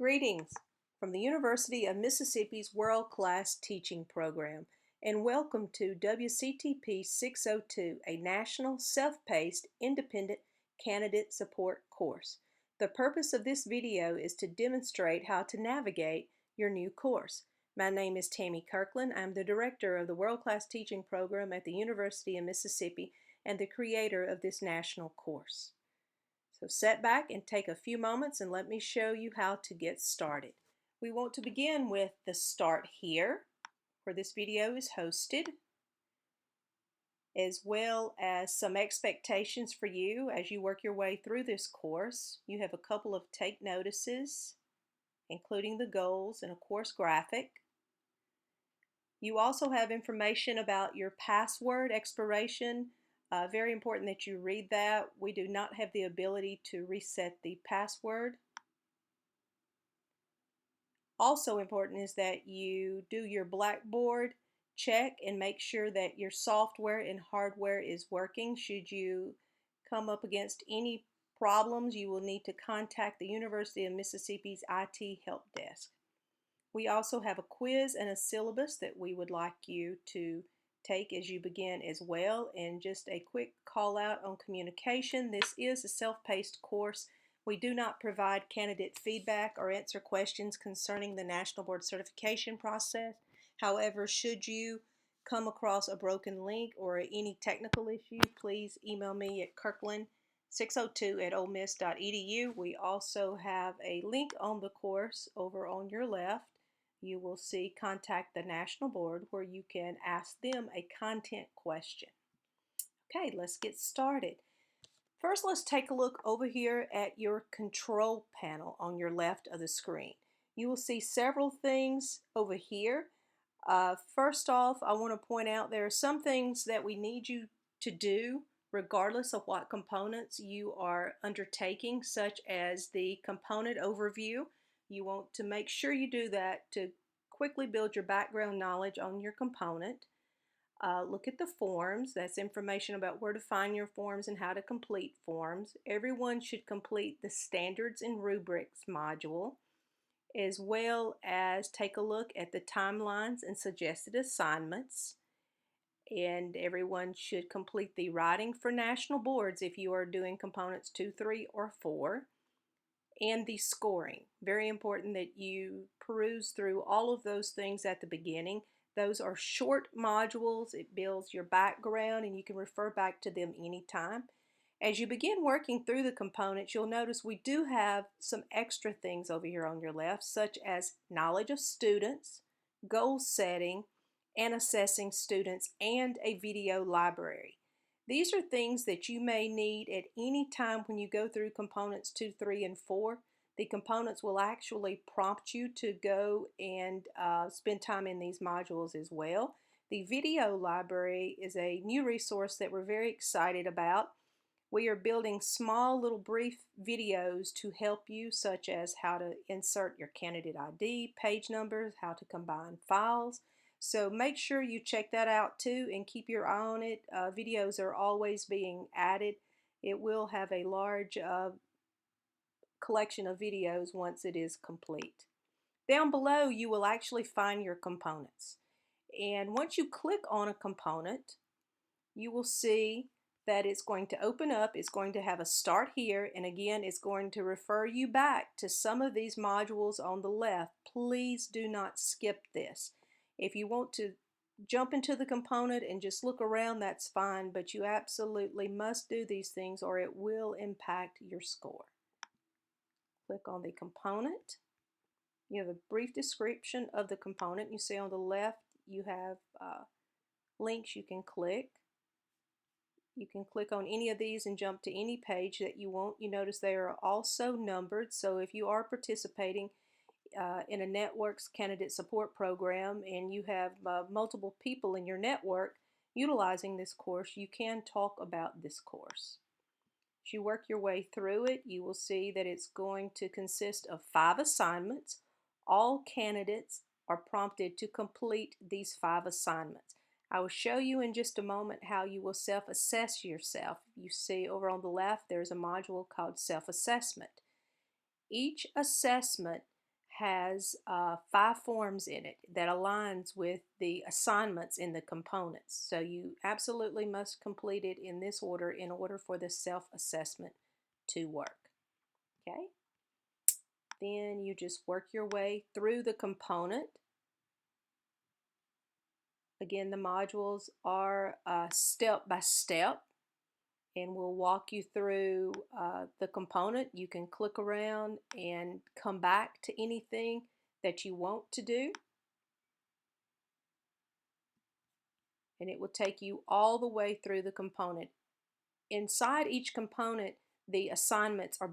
Greetings from the University of Mississippi's world-class teaching program, and welcome to WCTP 602, a national self-paced independent candidate support course. The purpose of this video is to demonstrate how to navigate your new course. My name is Tammy Kirkland. I'm the director of the world-class teaching program at the University of Mississippi and the creator of this national course. So sit back and take a few moments and let me show you how to get started. We want to begin with the Start Here, where this video is hosted, as well as some expectations for you as you work your way through this course. You have a couple of take notices, including the goals and a course graphic. You also have information about your password expiration. Very important that you read that. We do not have the ability to reset the password. Also important is that you do your Blackboard check and make sure that your software and hardware is working. Should you come up against any problems, you will need to contact the University of Mississippi's IT help desk. We also have a quiz and a syllabus that we would like you to take as you begin as well. And just a quick call out on communication. This is a self-paced course. We do not provide candidate feedback or answer questions concerning the National Board certification process. However, should you come across a broken link or any technical issue, please email me at kirkland602@olemiss.edu. We also have a link on the course over on your left. You will see Contact the National Board, where you can ask them a content question. Okay, let's get started. First, let's take a look over here at your control panel on your left of the screen. You will see several things over here. First off, I want to point out there are some things that we need you to do regardless of what components you are undertaking, such as the component overview. You want to make sure you do that to quickly build your background knowledge on your component. Look at the forms. That's information about where to find your forms and how to complete forms. Everyone should complete the Standards and Rubrics module, as well as take a look at the timelines and suggested assignments. And everyone should complete the Writing for National Boards if you are doing components 2, 3, or 4. And the scoring. Very important that you peruse through all of those things at the beginning. Those are short modules. It builds your background and you can refer back to them anytime. As you begin working through the components, you'll notice we do have some extra things over here on your left, such as knowledge of students, goal setting, and assessing students, and a video library. These are things that you may need at any time when you go through components 2, 3, and 4. The components will actually prompt you to go and spend time in these modules as well. The video library is a new resource that we're very excited about. We are building small little brief videos to help you, such as how to insert your candidate ID, page numbers, how to combine files. So make sure you check that out too and keep your eye on it. Videos are always being added. It will have a large collection of videos once it is complete. Down below you will actually find your components. And once you click on a component, you will see that it's going to open up. It's going to have a Start Here, and again it's going to refer you back to some of these modules on the left. Please do not skip this. If you want to jump into the component and just look around, that's fine, but you absolutely must do these things or it will impact your score. Click on the component. You have a brief description of the component. You see on the left you have links you can click. You can click on any of these and jump to any page that you want. You notice they are also numbered, so if you are participating in a network's candidate support program and you have multiple people in your network utilizing this course, you can talk about this course. As you work your way through it, you will see that it's going to consist of 5 assignments. All candidates are prompted to complete these 5 assignments. I will show you in just a moment how you will self-assess yourself. You see over on the left there's a module called Self-Assessment. Each assessment has 5 forms in it that aligns with the assignments in the components. So you absolutely must complete it in this order in order for the self-assessment to work. Okay? Then you just work your way through the component. Again, the modules are step by step, and we'll walk you through the component. You can click around and come back to anything that you want to do, and it will take you all the way through the component. Inside each component, the assignments are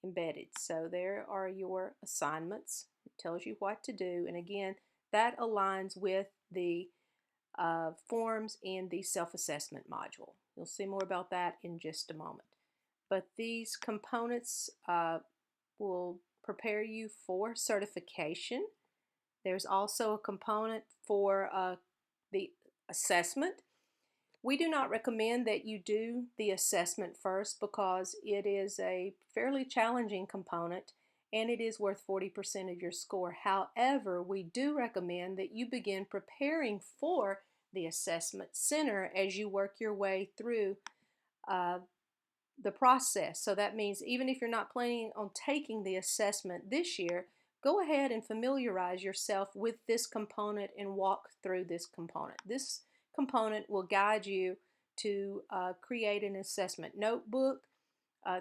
embedded. So there are your assignments. It tells you what to do, and again, that aligns with the forms in the self-assessment module. You'll see more about that in just a moment. But these components will prepare you for certification. There's also a component for the assessment. We do not recommend that you do the assessment first because it is a fairly challenging component and it is worth 40% of your score. However, we do recommend that you begin preparing for the assessment center as you work your way through the process. So that means even if you're not planning on taking the assessment this year, go ahead and familiarize yourself with this component and walk through this component. This component will guide you to create an assessment notebook.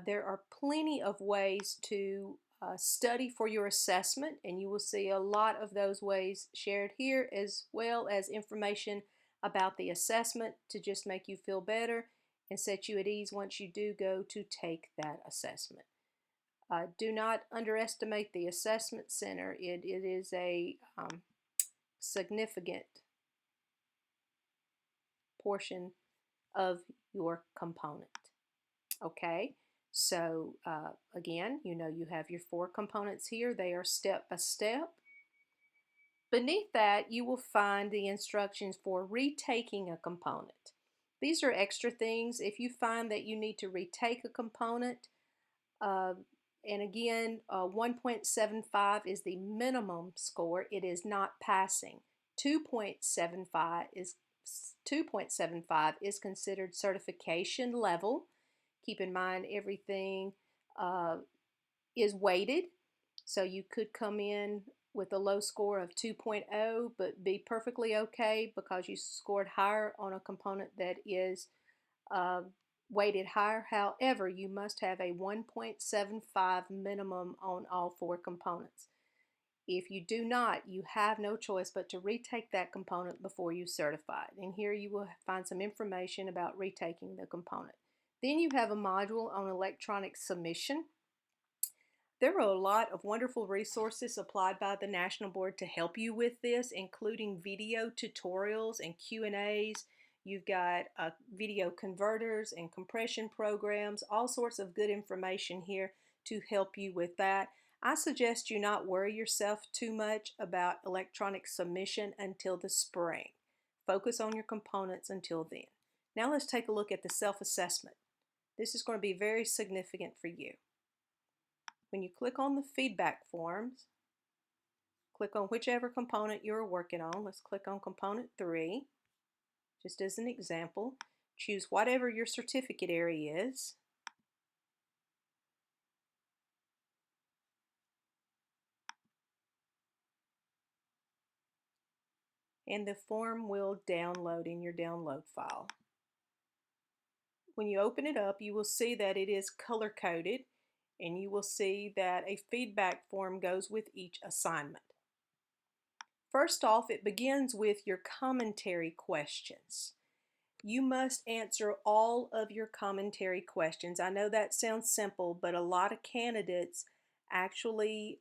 There are plenty of ways to study for your assessment, and you will see a lot of those ways shared here, as well as information about the assessment to just make you feel better and set you at ease once you do go to take that assessment. Do not underestimate the assessment center. It is a significant portion of your component. Okay, so again, you know you have your 4 components here. They are step by step. Beneath that, you will find the instructions for retaking a component. These are extra things. If you find that you need to retake a component, and again, 1.75 is the minimum score. It is not passing. 2.75 is considered certification level. Keep in mind everything is weighted, so you could come in with a low score of 2.0 but be perfectly okay because you scored higher on a component that is weighted higher. However, you must have a 1.75 minimum on all 4 components. If you do not, you have no choice but to retake that component before you certify it. And here you will find some information about retaking the component. Then you have a module on electronic submission. There are a lot of wonderful resources supplied by the National Board to help you with this, including video tutorials and Q&As. You've got video converters and compression programs, all sorts of good information here to help you with that. I suggest you not worry yourself too much about electronic submission until the spring. Focus on your components until then. Now let's take a look at the self-assessment. This is going to be very significant for you. When you click on the feedback forms, click on whichever component you're working on. Let's click on component 3, just as an example. Choose whatever your certificate area is. And the form will download in your download file. When you open it up, you will see that it is color-coded, and you will see that a feedback form goes with each assignment. First off, it begins with your commentary questions. You must answer all of your commentary questions. I know that sounds simple, but a lot of candidates actually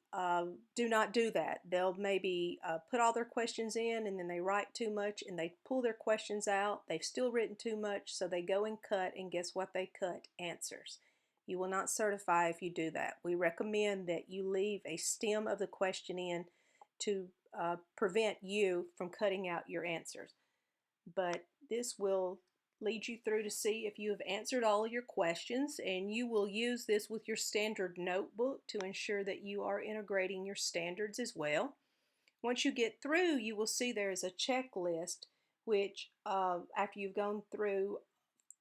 do not do that. They'll maybe put all their questions in and then they write too much and they pull their questions out. They've still written too much, so they go and cut, and guess what they cut? Answers. You will not certify if you do that. We recommend that you leave a stem of the question in to prevent you from cutting out your answers. But this will lead you through to see if you have answered all of your questions, and you will use this with your standard notebook to ensure that you are integrating your standards as well. Once you get through, you will see there is a checklist which after you've gone through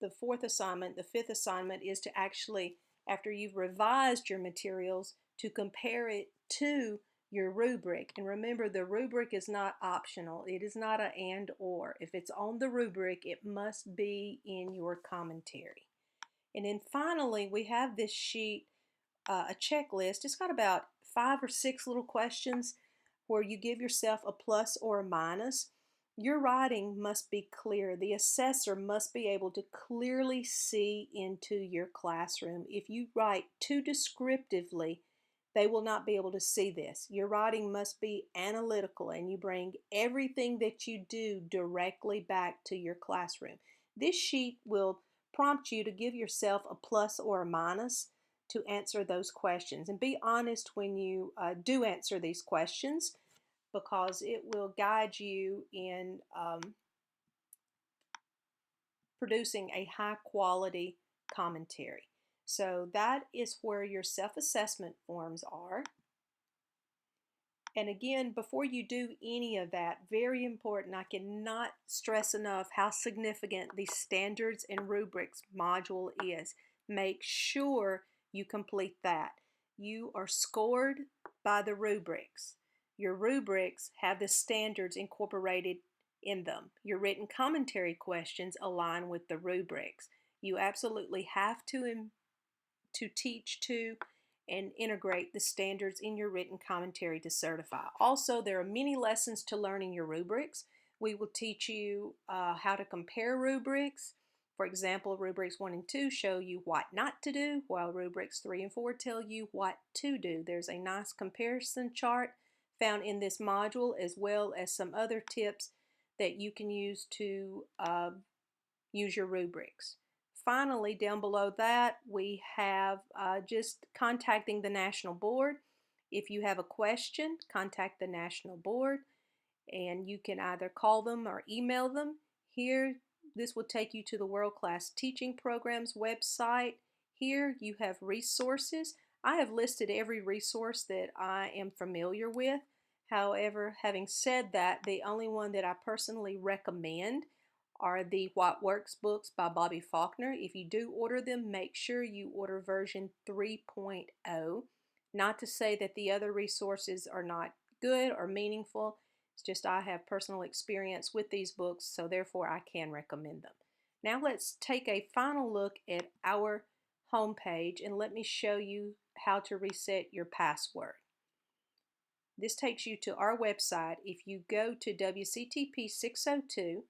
the fourth assignment, the fifth assignment is to actually, after you've revised your materials, to compare it to your rubric. And remember, the rubric is not optional. It is not an and or. If it's on the rubric, it must be in your commentary. And then finally, we have this sheet, a checklist. It's got about 5 or 6 little questions where you give yourself a plus or a minus. Your writing must be clear. The assessor must be able to clearly see into your classroom. If you write too descriptively, they will not be able to see this. Your writing must be analytical, and you bring everything that you do directly back to your classroom. This sheet will prompt you to give yourself a plus or a minus to answer those questions. And be honest when you do answer these questions, because it will guide you in producing a high quality commentary. So that is where your self-assessment forms are. And again, before you do any of that, very important, I cannot stress enough how significant the standards and rubrics module is. Make sure you complete that. You are scored by the rubrics. Your rubrics have the standards incorporated in them. Your written commentary questions align with the rubrics. You absolutely have to teach to and integrate the standards in your written commentary to certify. Also, there are many lessons to learning your rubrics. We will teach you how to compare rubrics. For example, rubrics 1 and 2 show you what not to do, while rubrics 3 and 4 tell you what to do. There's a nice comparison chart found in this module, as well as some other tips that you can use to use your rubrics. Finally, down below that, we have just contacting the National Board. If you have a question, contact the National Board, and you can either call them or email them. Here, this will take you to the World Class Teaching Programs website. Here you have resources. I have listed every resource that I am familiar with. However, having said that, the only one that I personally recommend are the What Works books by Bobby Faulkner. If you do order them, make sure you order version 3.0. Not to say that the other resources are not good or meaningful. It's just I have personal experience with these books, so therefore I can recommend them. Now let's take a final look at our home page, and let me show you how to reset your password. This takes you to our website. If you go to WCTP 602,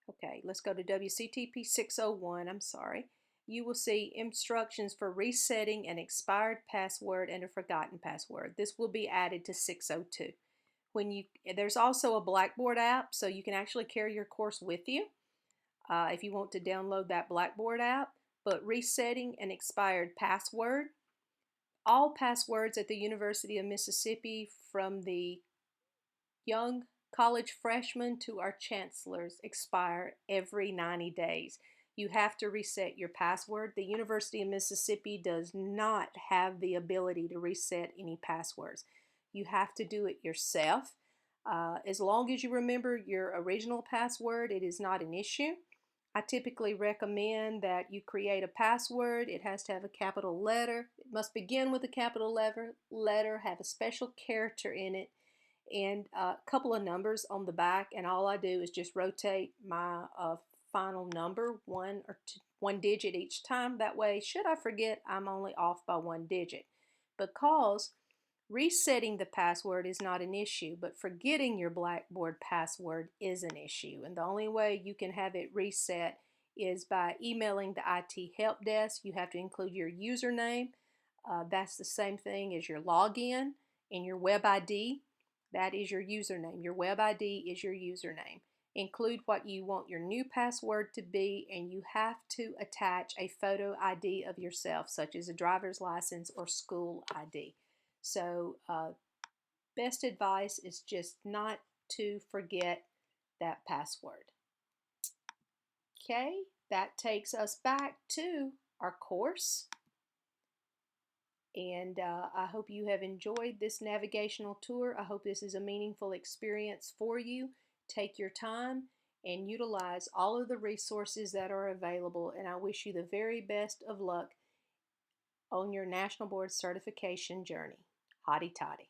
okay, let's go to WCTP 601, I'm sorry. You will see instructions for resetting an expired password and a forgotten password. This will be added to 602. There's also a Blackboard app, so you can actually carry your course with you if you want to download that Blackboard app. But resetting an expired password, all passwords at the University of Mississippi, from the young college freshmen to our chancellors, expire every 90 days. You have to reset your password. The University of Mississippi does not have the ability to reset any passwords. You have to do it yourself. As long as you remember your original password, it is not an issue. I typically recommend that you create a password. It has to have a capital letter. It must begin with a capital letter, have a special character in it, and a couple of numbers on the back. And all I do is just rotate my final number one digit each time. That way, should I forget, I'm only off by 1 digit. Because resetting the password is not an issue, but forgetting your Blackboard password is an issue. And the only way you can have it reset is by emailing the IT help desk. You have to include your username. That's the same thing as your login and your web ID. That is your username. Your web ID is your username. Include what you want your new password to be, and you have to attach a photo ID of yourself, such as a driver's license or school ID. So best advice is just not to forget that password. Okay, that takes us back to our course. And I hope you have enjoyed this navigational tour. I hope this is a meaningful experience for you. Take your time and utilize all of the resources that are available. And I wish you the very best of luck on your National Board certification journey. Hotty toddy.